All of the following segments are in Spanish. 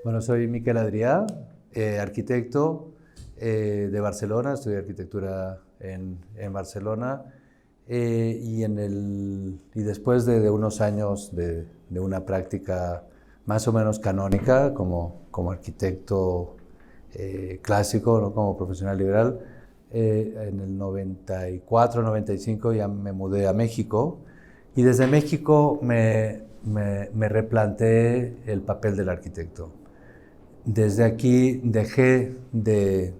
Bueno, soy Miquel Adrià, arquitecto de Barcelona, estudié arquitectura en Barcelona y después de unos años de una práctica más o menos canónica como arquitecto clásico, ¿no? Como profesional liberal, en el 94-95 ya me mudé a México y desde México me replanteé el papel del arquitecto. Desde aquí dejé de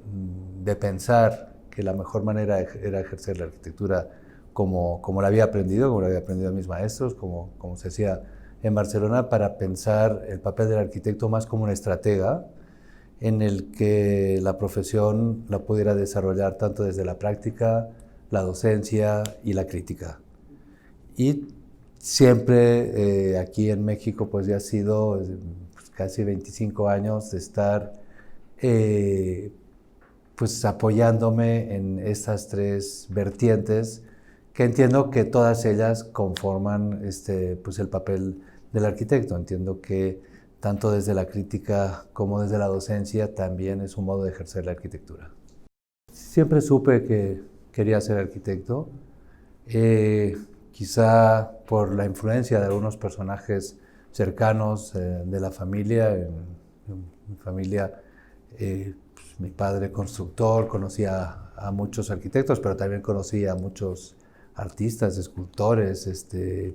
pensar que la mejor manera era ejercer la arquitectura como la había aprendido, como la había aprendido a mis maestros, como se hacía en Barcelona, para pensar el papel del arquitecto más como un estratega en el que la profesión la pudiera desarrollar tanto desde la práctica, la docencia y la crítica. Y siempre aquí en México pues ya ha sido pues, casi 25 años de estar pues apoyándome en estas tres vertientes que entiendo que todas ellas conforman pues el papel del arquitecto. Entiendo que tanto desde la crítica como desde la docencia también es un modo de ejercer la arquitectura. Siempre supe que quería ser arquitecto. Quizá por la influencia de algunos personajes cercanos de la familia. En mi familia, pues, mi padre constructor, conocía a muchos arquitectos, pero también conocía a muchos artistas, escultores,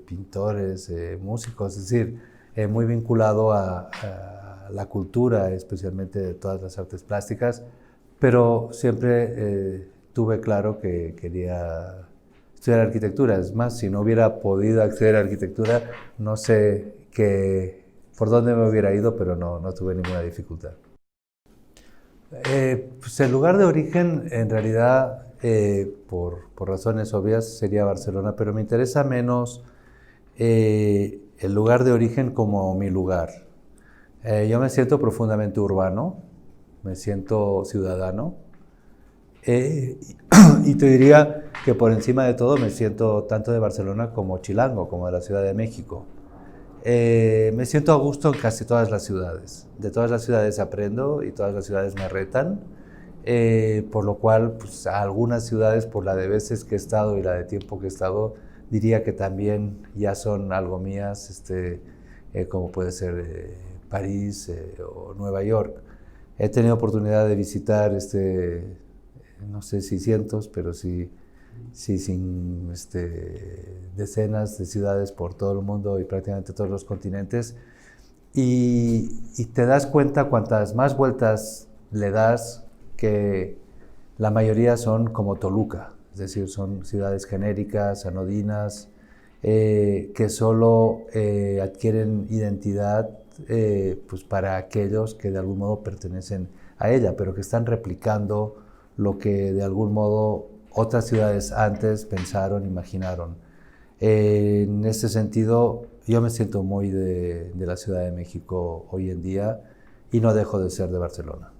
pintores, músicos, es decir, muy vinculado a la cultura, especialmente de todas las artes plásticas, pero siempre tuve claro que quería estudiar arquitectura. Es más, si no hubiera podido acceder a arquitectura, no sé por dónde me hubiera ido, pero no tuve ninguna dificultad. Pues el lugar de origen, en realidad, por razones obvias, sería Barcelona, pero me interesa menos el lugar de origen como mi lugar. Yo me siento profundamente urbano, me siento ciudadano, y te diría que por encima de todo me siento tanto de Barcelona como chilango, como de la Ciudad de México. Me siento a gusto en casi todas las ciudades. De todas las ciudades aprendo y todas las ciudades me retan, por lo cual pues, a algunas ciudades, por la de veces que he estado y la de tiempo que he estado, diría que también ya son algo mías, como puede ser París o Nueva York. He tenido oportunidad de visitar, no sé si cientos, pero sí decenas de ciudades por todo el mundo y prácticamente todos los continentes, y te das cuenta cuantas más vueltas le das que la mayoría son como Toluca, es decir, son ciudades genéricas, anodinas, que solo adquieren identidad pues para aquellos que de algún modo pertenecen a ella, pero que están replicando lo que de algún modo otras ciudades antes pensaron, imaginaron. En ese sentido, yo me siento muy de la Ciudad de México hoy en día y no dejo de ser de Barcelona.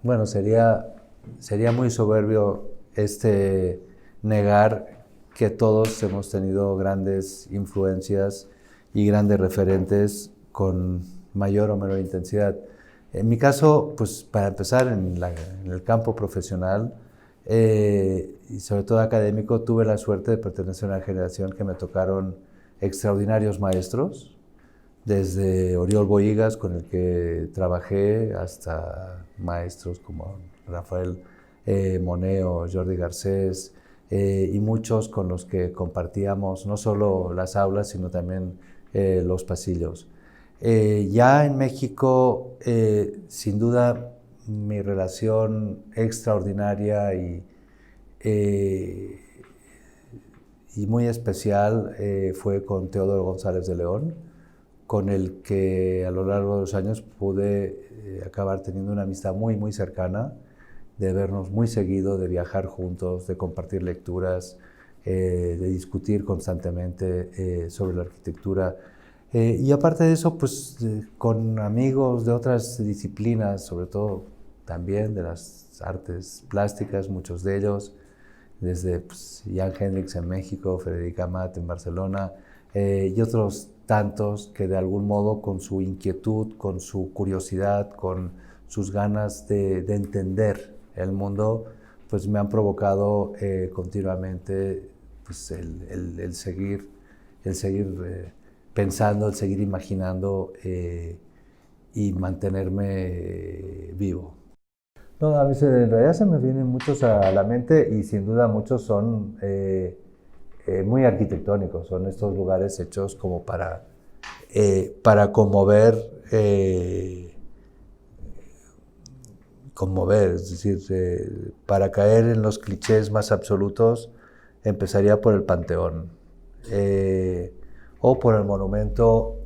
Bueno, sería muy soberbio negar que todos hemos tenido grandes influencias y grandes referentes con mayor o menor intensidad. En mi caso, pues para empezar, en el campo profesional y sobre todo académico, tuve la suerte de pertenecer a una generación que me tocaron extraordinarios maestros, desde Oriol Bohigas, con el que trabajé, hasta maestros como Rafael Monet o Jordi Garcés, y muchos con los que compartíamos no solo las aulas, sino también los pasillos. Ya en México, sin duda, mi relación extraordinaria y muy especial fue con Teodoro González de León, con el que a lo largo de los años pude acabar teniendo una amistad muy, muy cercana, de vernos muy seguido, de viajar juntos, de compartir lecturas, de discutir constantemente sobre la arquitectura. Y aparte de eso, pues con amigos de otras disciplinas, sobre todo también de las artes plásticas, muchos de ellos, desde pues, Jan Hendricks en México, Federica Matt en Barcelona, y otros tantos que de algún modo con su inquietud, con su curiosidad, con sus ganas de entender el mundo, pues me han provocado continuamente pues, el seguir pensando, el seguir imaginando y mantenerme vivo. No, a veces en realidad se me vienen muchos a la mente y sin duda muchos son muy arquitectónicos, son estos lugares hechos como para conmover, es decir, para caer en los clichés más absolutos, empezaría por el Panteón o por el monumento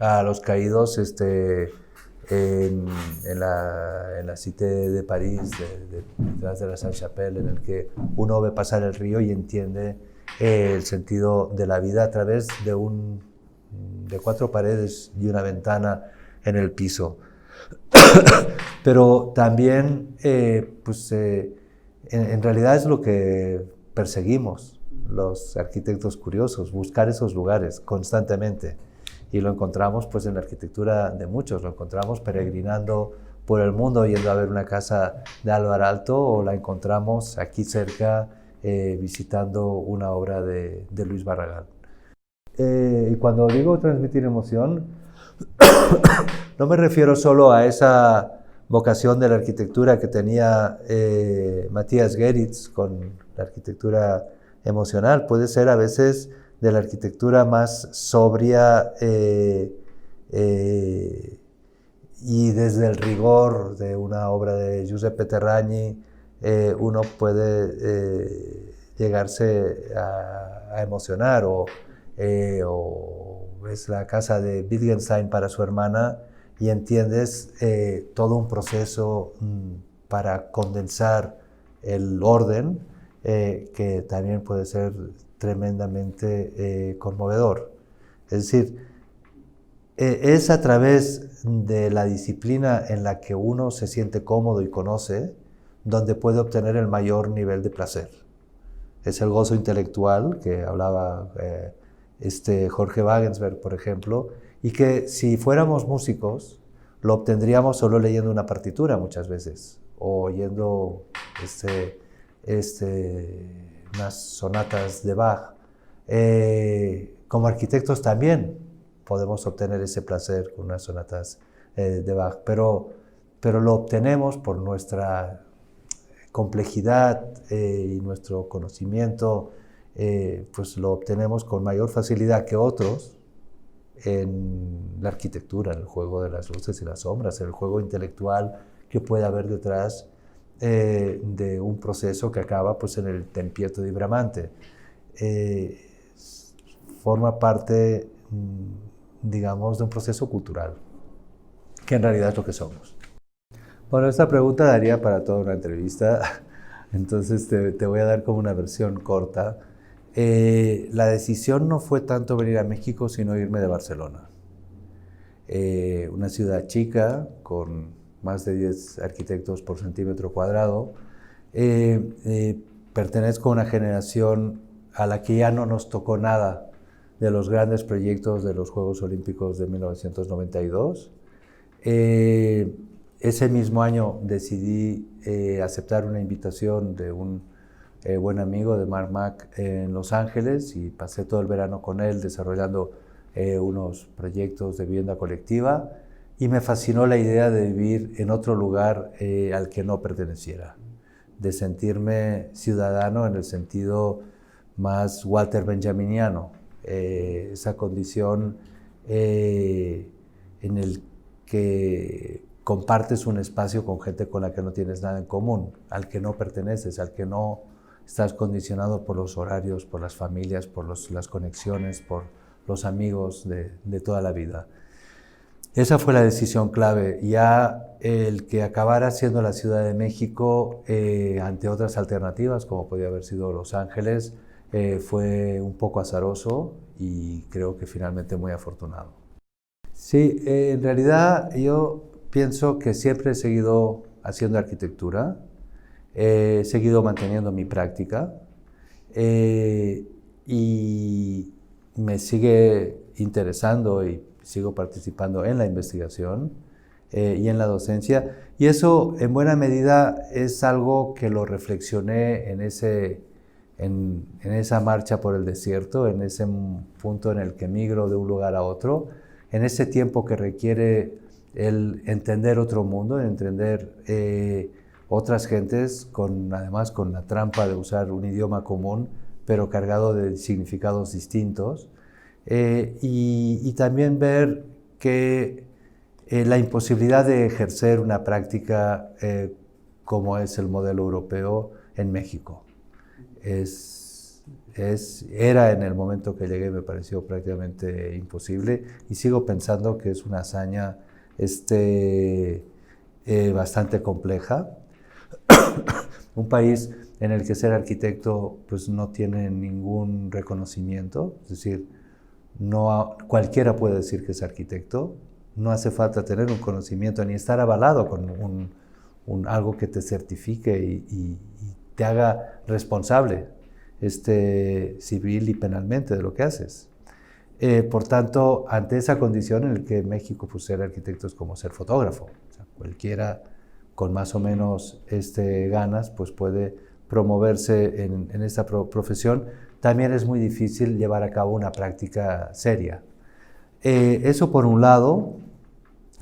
a los caídos en la Cité de París, detrás de la Sainte-Chapelle, en el que uno ve pasar el río y entiende el sentido de la vida a través de 4 paredes y una ventana en el piso. Pero también, en realidad es lo que perseguimos los arquitectos curiosos, buscar esos lugares constantemente. Y lo encontramos pues en la arquitectura de muchos, lo encontramos peregrinando por el mundo yendo a ver una casa de Álvar Aalto, o la encontramos aquí cerca visitando una obra de Luis Barragán. Y cuando digo transmitir emoción, no me refiero solo a esa vocación de la arquitectura que tenía Matthias Geritz con la arquitectura emocional, puede ser a veces de la arquitectura más sobria y desde el rigor de una obra de Giuseppe Terragni uno puede llegarse a emocionar, o ves la casa de Wittgenstein para su hermana y entiendes todo un proceso para condensar el orden que también puede ser tremendamente conmovedor. Es decir, es a través de la disciplina en la que uno se siente cómodo y conoce donde puede obtener el mayor nivel de placer. Es el gozo intelectual que hablaba Jorge Wagensberg, por ejemplo, y que si fuéramos músicos lo obtendríamos solo leyendo una partitura muchas veces, o oyendo unas sonatas de Bach. Como arquitectos también podemos obtener ese placer con unas sonatas de Bach, pero lo obtenemos por nuestra complejidad y nuestro conocimiento, pues lo obtenemos con mayor facilidad que otros en la arquitectura, en el juego de las luces y las sombras, en el juego intelectual que puede haber detrás de un proceso que acaba pues, en el Tempietto di Bramante. Forma parte, digamos, de un proceso cultural, que en realidad es lo que somos. Bueno, esta pregunta daría para toda una entrevista, entonces te voy a dar como una versión corta. La decisión no fue tanto venir a México, sino irme de Barcelona. Una ciudad chica, con más de 10 arquitectos por centímetro cuadrado. Pertenezco a una generación a la que ya no nos tocó nada de los grandes proyectos de los Juegos Olímpicos de 1992. Ese mismo año decidí aceptar una invitación de un buen amigo de Marc Mac en Los Ángeles, y pasé todo el verano con él desarrollando unos proyectos de vivienda colectiva, y me fascinó la idea de vivir en otro lugar al que no perteneciera, de sentirme ciudadano en el sentido más Walter Benjaminiano, esa condición en el que compartes un espacio con gente con la que no tienes nada en común, al que no perteneces, al que no estás condicionado por los horarios, por las familias, por las conexiones, por los amigos de toda la vida. Esa fue la decisión clave. Ya el que acabara siendo la Ciudad de México, ante otras alternativas, como podía haber sido Los Ángeles, fue un poco azaroso y creo que finalmente muy afortunado. Sí, en realidad yo pienso que siempre he seguido haciendo arquitectura, he seguido manteniendo mi práctica y me sigue interesando y sigo participando en la investigación y en la docencia. Y eso, en buena medida, es algo que lo reflexioné en esa marcha por el desierto, en ese punto en el que migro de un lugar a otro, en ese tiempo que requiere el entender otro mundo, entender otras gentes, además con la trampa de usar un idioma común, pero cargado de significados distintos, y también ver que la imposibilidad de ejercer una práctica como es el modelo europeo en México. Era en el momento que llegué, me pareció prácticamente imposible, y sigo pensando que es una hazaña bastante compleja. Un país en el que ser arquitecto pues, no tiene ningún reconocimiento, es decir, cualquiera puede decir que es arquitecto, no hace falta tener un conocimiento ni estar avalado con algo que te certifique y te haga responsable civil y penalmente de lo que haces. Por tanto, ante esa condición en la que México, pues, ser arquitecto es como ser fotógrafo. O sea, cualquiera con más o menos ganas pues puede promoverse en esta profesión. También es muy difícil llevar a cabo una práctica seria. Eso por un lado,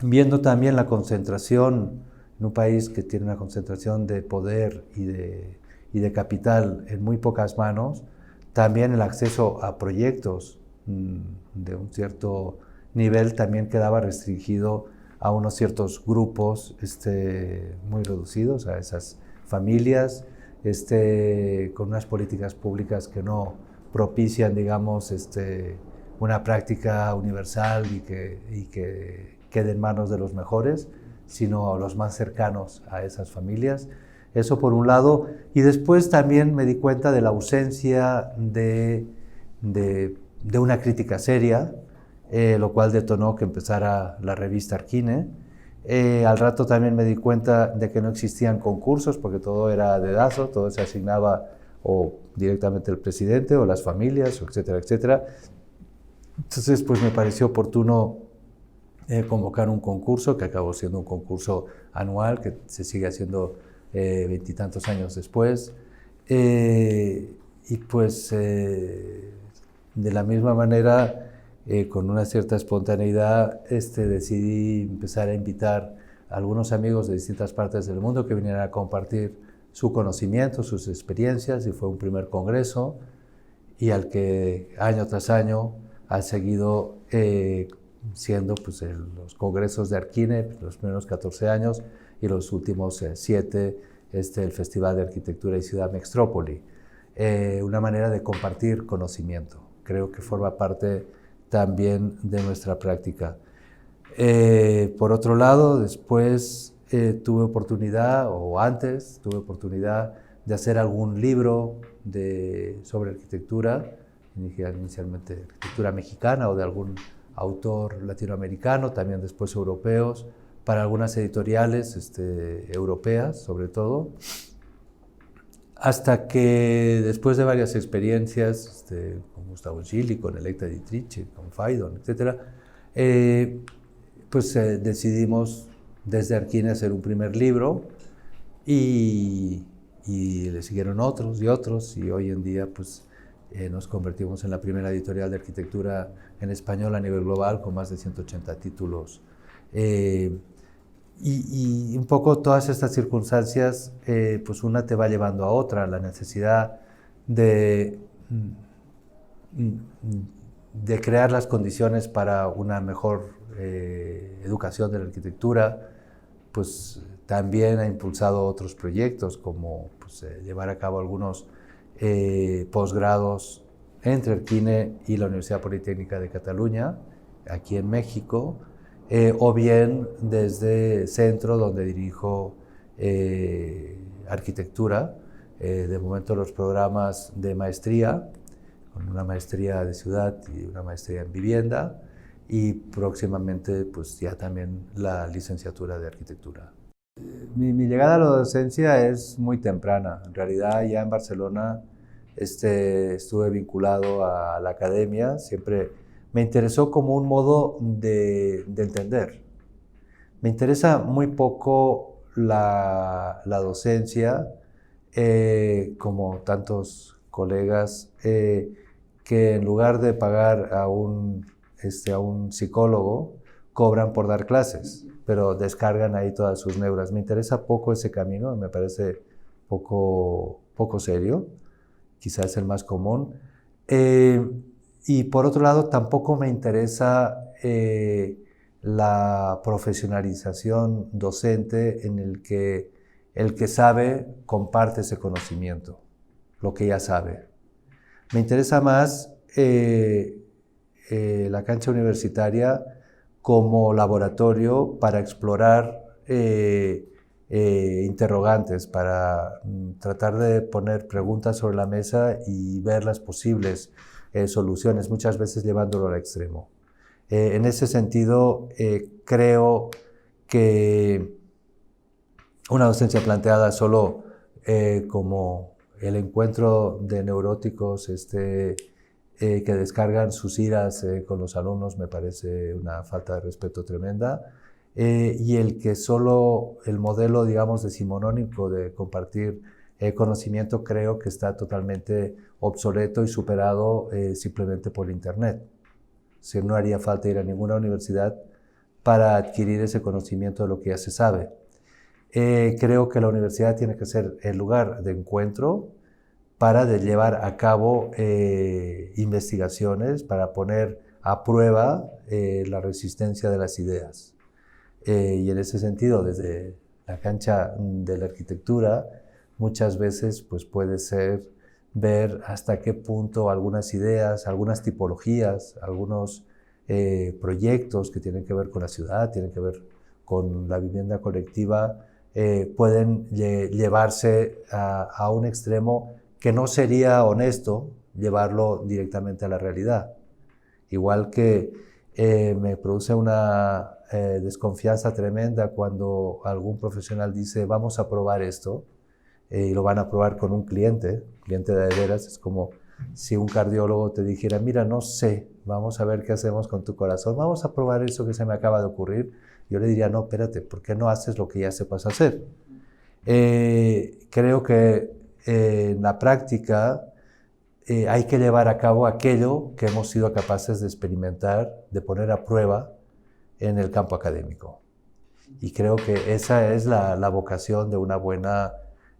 viendo también la concentración en un país que tiene una concentración de poder y de capital en muy pocas manos, también el acceso a proyectos de un cierto nivel también quedaba restringido a unos ciertos grupos muy reducidos, a esas familias, con unas políticas públicas que no propician, digamos, una práctica universal y que quede en manos de los mejores, sino a los más cercanos a esas familias. Eso por un lado. Y después también me di cuenta de la ausencia de una crítica seria, lo cual detonó que empezara la revista Arquine. Al rato también me di cuenta de que no existían concursos, porque todo era dedazo, todo se asignaba o directamente el presidente o las familias, etcétera, etcétera. Entonces, pues me pareció oportuno convocar un concurso, que acabó siendo un concurso anual, que se sigue haciendo veintitantos años después. Y pues de la misma manera, con una cierta espontaneidad, decidí empezar a invitar a algunos amigos de distintas partes del mundo que vinieran a compartir su conocimiento, sus experiencias, y fue un primer congreso, y al que año tras año ha seguido siendo pues, los congresos de Arquine, los primeros 14 años, y los últimos 7, el Festival de Arquitectura y Ciudad Mextrópoli. Una manera de compartir conocimiento. Creo que forma parte también de nuestra práctica. Por otro lado, después tuve oportunidad de hacer algún libro sobre arquitectura, inicialmente arquitectura mexicana o de algún autor latinoamericano, también después europeos, para algunas editoriales europeas sobre todo, hasta que después de varias experiencias con Gustavo Gili, con Electa Dietrich, con Faidon, etc., pues decidimos desde Arquine hacer un primer libro y le siguieron otros y otros, y hoy en día pues nos convertimos en la primera editorial de arquitectura en español a nivel global, con más de 180 títulos. Y un poco todas estas circunstancias, pues una te va llevando a otra, la necesidad de crear las condiciones para una mejor educación de la arquitectura, pues también ha impulsado otros proyectos, como pues, llevar a cabo algunos posgrados entre Arquine y la Universidad Politécnica de Cataluña, aquí en México, o bien desde Centro, donde dirijo arquitectura, de momento los programas de maestría, con una maestría de ciudad y una maestría en vivienda, y próximamente pues ya también la licenciatura de arquitectura. Mi llegada a la docencia es muy temprana. En realidad ya en Barcelona estuve vinculado a la academia, siempre me interesó como un modo de entender. Me interesa muy poco la docencia, como tantos colegas, que en lugar de pagar a un psicólogo, cobran por dar clases, pero descargan ahí todas sus neuras. Me interesa poco ese camino, me parece poco serio, quizás el más común. Y por otro lado, tampoco me interesa la profesionalización docente en el que sabe comparte ese conocimiento, lo que ya sabe. Me interesa más la cancha universitaria como laboratorio para explorar interrogantes, para tratar de poner preguntas sobre la mesa y ver las posibles soluciones, muchas veces llevándolo al extremo. En ese sentido, creo que una docencia planteada solo como el encuentro de neuróticos que descargan sus iras con los alumnos me parece una falta de respeto tremenda. Y el que solo el modelo, digamos, decimonónico de compartir conocimiento creo que está totalmente obsoleto y superado simplemente por Internet. Si no haría falta ir a ninguna universidad para adquirir ese conocimiento de lo que ya se sabe. Creo que la universidad tiene que ser el lugar de encuentro para llevar a cabo investigaciones, para poner a prueba la resistencia de las ideas. Y en ese sentido, desde la cancha de la arquitectura, muchas veces pues, puede ser ver hasta qué punto algunas ideas, algunas tipologías, algunos proyectos que tienen que ver con la ciudad, tienen que ver con la vivienda colectiva, pueden llevarse a un extremo que no sería honesto llevarlo directamente a la realidad. Igual que me produce una desconfianza tremenda cuando algún profesional dice vamos a probar esto y lo van a probar con un cliente de veras. Es como si un cardiólogo te dijera mira, no sé, vamos a ver qué hacemos con tu corazón, vamos a probar eso que se me acaba de ocurrir. Yo le diría no, espérate, ¿por qué no haces lo que ya sepas hacer? Creo que en la práctica hay que llevar a cabo aquello que hemos sido capaces de experimentar, de poner a prueba en el campo académico. Y creo que esa es la vocación de una buena,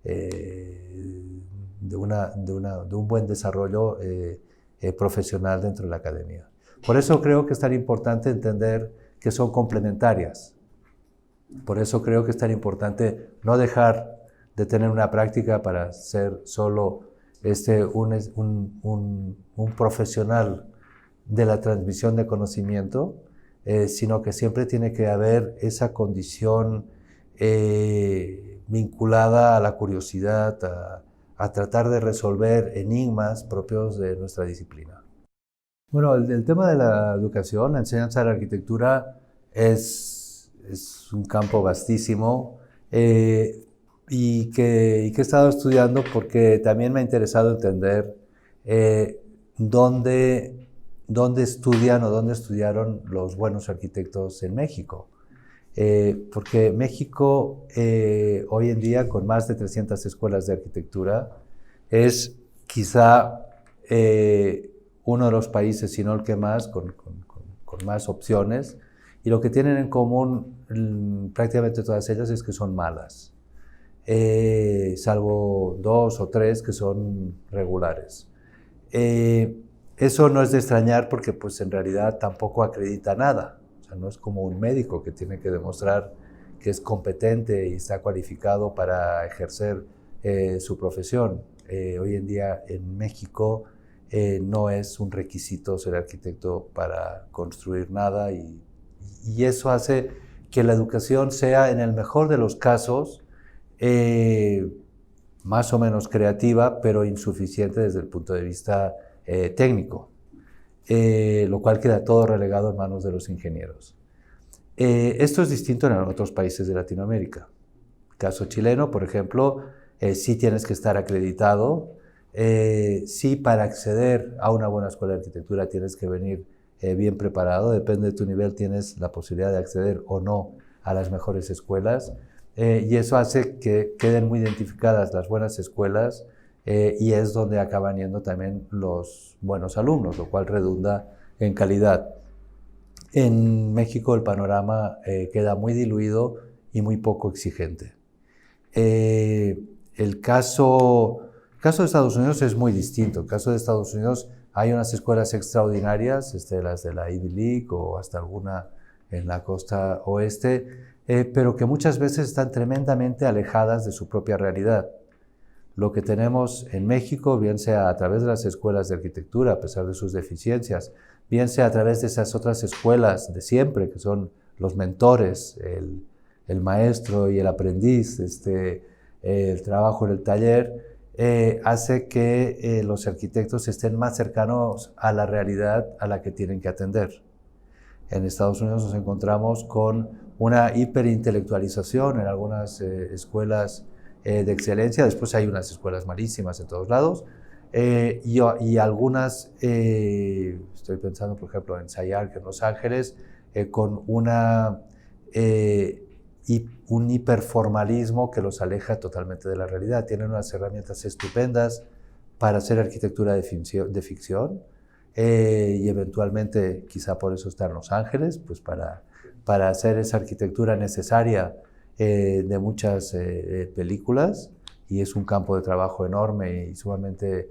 de un buen desarrollo profesional dentro de la academia. Por eso creo que es tan importante entender que son complementarias. Por eso creo que es tan importante no dejar de tener una práctica para ser solo un profesional de la transmisión de conocimiento, sino que siempre tiene que haber esa condición vinculada a la curiosidad, a tratar de resolver enigmas propios de nuestra disciplina. Bueno, el tema de la educación, la enseñanza de la arquitectura es un campo vastísimo y que he estado estudiando porque también me ha interesado entender dónde estudian o dónde estudiaron los buenos arquitectos en México. Porque México hoy en día, con más de 300 escuelas de arquitectura, es quizá uno de los países, si no el que más, con más opciones, y lo que tienen en común prácticamente todas ellas es que son malas, salvo 2 o 3 que son regulares. Eso no es de extrañar porque pues, en realidad tampoco acredita nada. O sea, no es como un médico que tiene que demostrar que es competente y está cualificado para ejercer su profesión. Hoy en día en México no es un requisito ser arquitecto para construir nada y eso hace que la educación sea, en el mejor de los casos, más o menos creativa, pero insuficiente desde el punto de vista técnico, lo cual queda todo relegado en manos de los ingenieros. Esto es distinto en otros países de Latinoamérica. El caso chileno, por ejemplo, sí tienes que estar acreditado, sí para acceder a una buena escuela de arquitectura tienes que venir bien preparado. Depende de tu nivel, tienes la posibilidad de acceder o no a las mejores escuelas. Y eso hace que queden muy identificadas las buenas escuelas y es donde acaban yendo también los buenos alumnos, lo cual redunda en calidad. En México el panorama queda muy diluido y muy poco exigente. El caso de Estados Unidos es muy distinto. En el caso de Estados Unidos hay unas escuelas extraordinarias, las de la Ivy League o hasta alguna en la costa oeste, pero que muchas veces están tremendamente alejadas de su propia realidad. Lo que tenemos en México, bien sea a través de las escuelas de arquitectura, a pesar de sus deficiencias, bien sea a través de esas otras escuelas de siempre, que son los mentores, el maestro y el aprendiz, el trabajo en el taller, hace que los arquitectos estén más cercanos a la realidad a la que tienen que atender. En Estados Unidos nos encontramos con una hiperintelectualización en algunas escuelas de excelencia. Después hay unas escuelas malísimas en todos lados. Y algunas, estoy pensando por ejemplo en SciArc en Los Ángeles, con un hiperformalismo que los aleja totalmente de la realidad. Tienen unas herramientas estupendas para hacer arquitectura de ficción. Y eventualmente, quizá por eso está en Los Ángeles, pues para hacer esa arquitectura necesaria de muchas películas, y es un campo de trabajo enorme y sumamente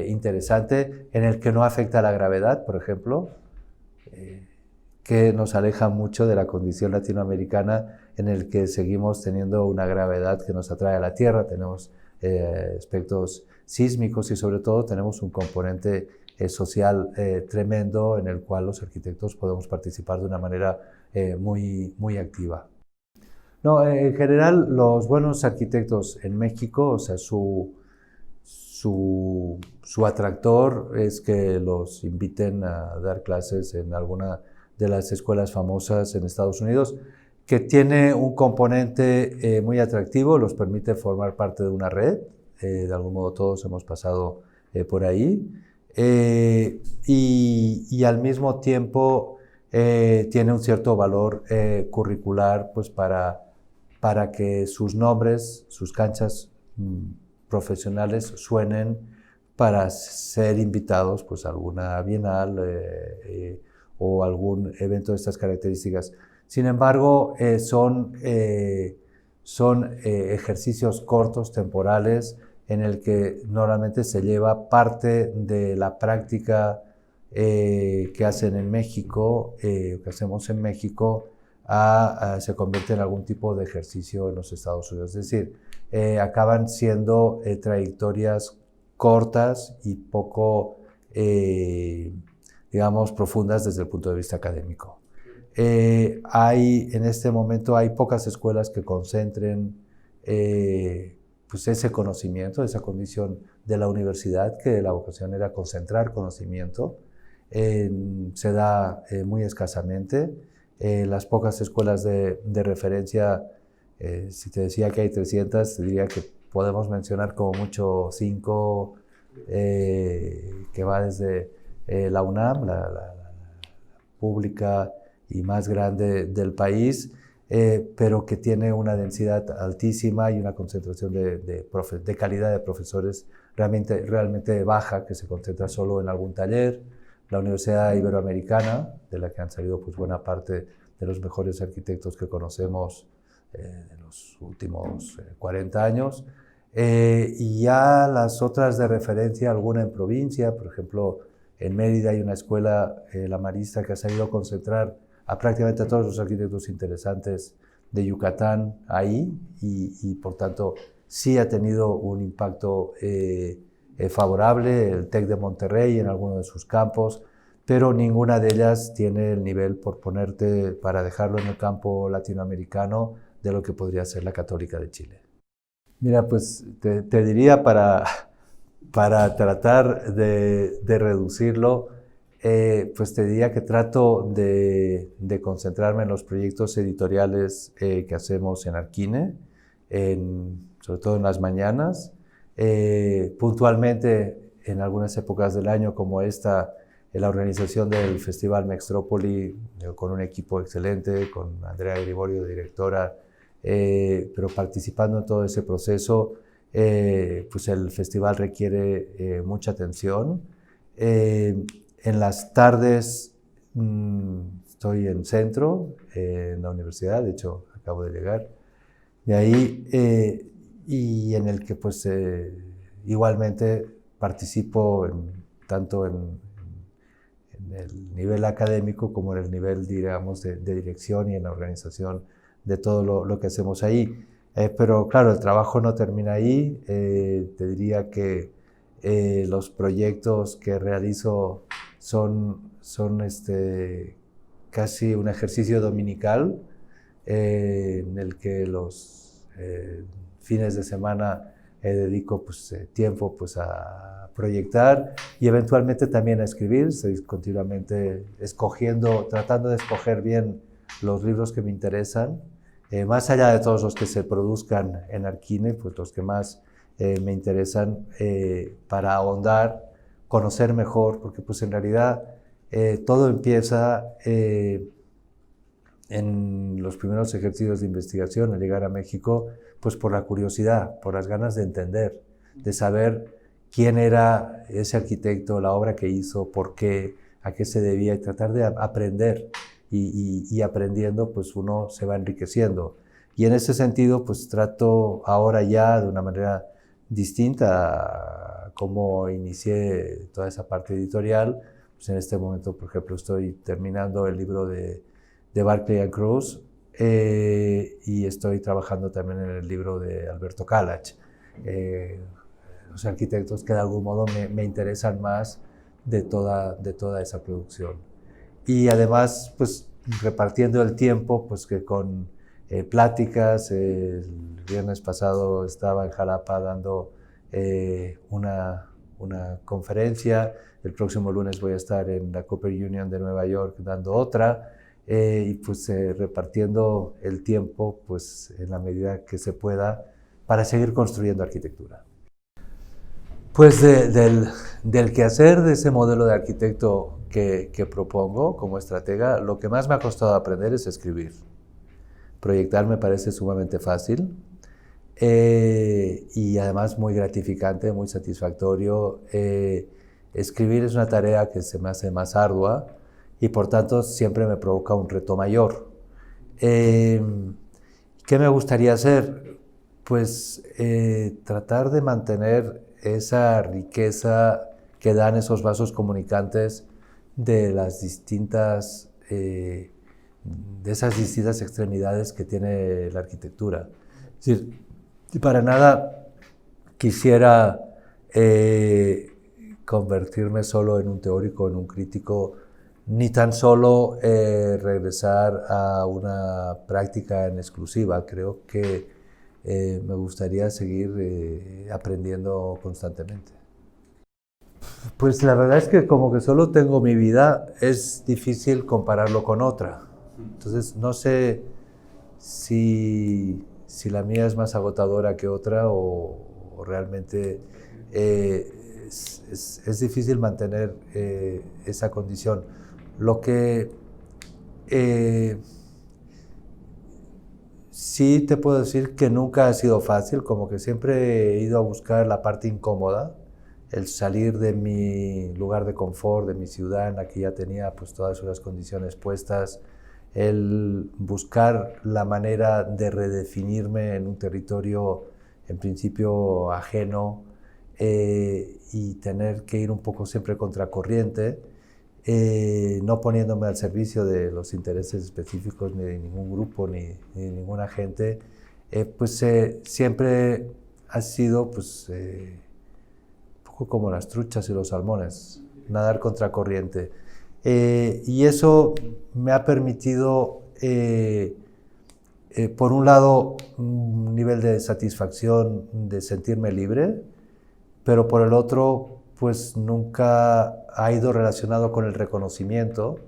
interesante, en el que no afecta la gravedad, por ejemplo, que nos aleja mucho de la condición latinoamericana, en el que seguimos teniendo una gravedad que nos atrae a la Tierra, tenemos aspectos sísmicos y sobre todo tenemos un componente social tremendo en el cual los arquitectos podemos participar de una manera muy, muy activa. No, en general, los buenos arquitectos en México, o sea, su atractor es que los inviten a dar clases en alguna de las escuelas famosas en Estados Unidos, que tiene un componente muy atractivo, los permite formar parte de una red, de algún modo todos hemos pasado por ahí, y al mismo tiempo tiene un cierto valor curricular, pues para que sus nombres, sus canchas profesionales suenen para ser invitados pues, a alguna bienal o algún evento de estas características. Sin embargo, son ejercicios cortos, temporales, en el que normalmente se lleva parte de la práctica que hacen en México, que hacemos en México, se convierte en algún tipo de ejercicio en los Estados Unidos. Es decir, acaban siendo trayectorias cortas y poco, digamos, profundas desde el punto de vista académico. En este momento hay pocas escuelas que concentren pues ese conocimiento, esa condición de la universidad, que la vocación era concentrar conocimiento. Se da muy escasamente. Las pocas escuelas de referencia, si te decía que hay 300, te diría que podemos mencionar como mucho 5, que va desde la UNAM, la pública y más grande del país, pero que tiene una densidad altísima y una concentración de calidad de profesores realmente baja, que se concentra solo en algún taller. La Universidad Iberoamericana, de la que han salido pues, buena parte de los mejores arquitectos que conocemos de los últimos 40 años. Y ya las otras de referencia, alguna en provincia, por ejemplo, en Mérida hay una escuela, la Marista, que ha sabido concentrar a prácticamente todos los arquitectos interesantes de Yucatán ahí y por tanto sí ha tenido un impacto favorable, el TEC de Monterrey en alguno de sus campos, pero ninguna de ellas tiene el nivel, por ponerte, para dejarlo en el campo latinoamericano, de lo que podría ser la Católica de Chile. Mira, pues te diría para tratar de reducirlo, pues te diría que trato de concentrarme en los proyectos editoriales que hacemos en Arquine, sobre todo en las mañanas. Puntualmente, en algunas épocas del año como esta, la organización del Festival Mextrópoli con un equipo excelente, con Andrea Griborio, directora, pero participando en todo ese proceso, pues el festival requiere mucha atención. En las tardes estoy en centro, en la universidad, de hecho acabo de llegar de ahí, y en el que pues igualmente participo tanto en el nivel académico como en el nivel, digamos, de dirección y en la organización de todo lo que hacemos ahí. Pero claro, el trabajo no termina ahí. Te diría que los proyectos que realizo son casi un ejercicio dominical en el que los fines de semana dedico pues, tiempo pues, a proyectar y eventualmente también a escribir. Estoy continuamente tratando de escoger bien los libros que me interesan, más allá de todos los que se produzcan en Arquine, pues los que más me interesan para ahondar, conocer mejor, porque pues en realidad todo empieza en los primeros ejercicios de investigación al llegar a México, pues por la curiosidad, por las ganas de entender, de saber quién era ese arquitecto, la obra que hizo, por qué, a qué se debía, y tratar de aprender. Y aprendiendo, pues uno se va enriqueciendo. Y en ese sentido, pues trato ahora ya de una manera distinta a cómo inicié toda esa parte editorial. Pues en este momento, por ejemplo, estoy terminando el libro de Barclay and Cruz, y estoy trabajando también en el libro de Alberto Kalach. Los arquitectos que de algún modo me interesan más de toda esa producción. Y además, pues repartiendo el tiempo, pues que con pláticas. El viernes pasado estaba en Jalapa dando una conferencia. El próximo lunes voy a estar en la Cooper Union de Nueva York dando otra. Y pues repartiendo el tiempo pues en la medida que se pueda para seguir construyendo arquitectura. Pues del quehacer de ese modelo de arquitecto que propongo como estratega, lo que más me ha costado aprender es escribir. Proyectar me parece sumamente fácil y además muy gratificante, muy satisfactorio. Escribir es una tarea que se me hace más ardua y por tanto siempre me provoca un reto mayor. ¿Qué me gustaría hacer? Pues tratar de mantener esa riqueza que dan esos vasos comunicantes de las distintas, de esas distintas extremidades que tiene la arquitectura. Es decir, para nada quisiera convertirme solo en un teórico, en un crítico, ni tan solo regresar a una práctica en exclusiva. Creo que me gustaría seguir aprendiendo constantemente. Pues la verdad es que como que solo tengo mi vida, es difícil compararlo con otra. Entonces no sé si la mía es más agotadora que otra o realmente es difícil mantener esa condición. Lo que sí te puedo decir que nunca ha sido fácil, como que siempre he ido a buscar la parte incómoda, el salir de mi lugar de confort, de mi ciudad en la que ya tenía pues todas las condiciones puestas, el buscar la manera de redefinirme en un territorio en principio ajeno y tener que ir un poco siempre contracorriente, no poniéndome al servicio de los intereses específicos ni de ningún grupo ni de ninguna gente, pues siempre ha sido pues, un poco como las truchas y los salmones, nadar contracorriente. Y eso me ha permitido, por un lado, un nivel de satisfacción de sentirme libre, pero por el otro, pues nunca ha ido relacionado con el reconocimiento,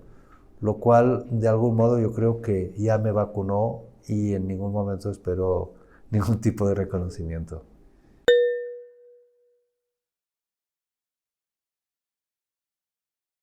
lo cual de algún modo yo creo que ya me vacunó y en ningún momento espero ningún tipo de reconocimiento.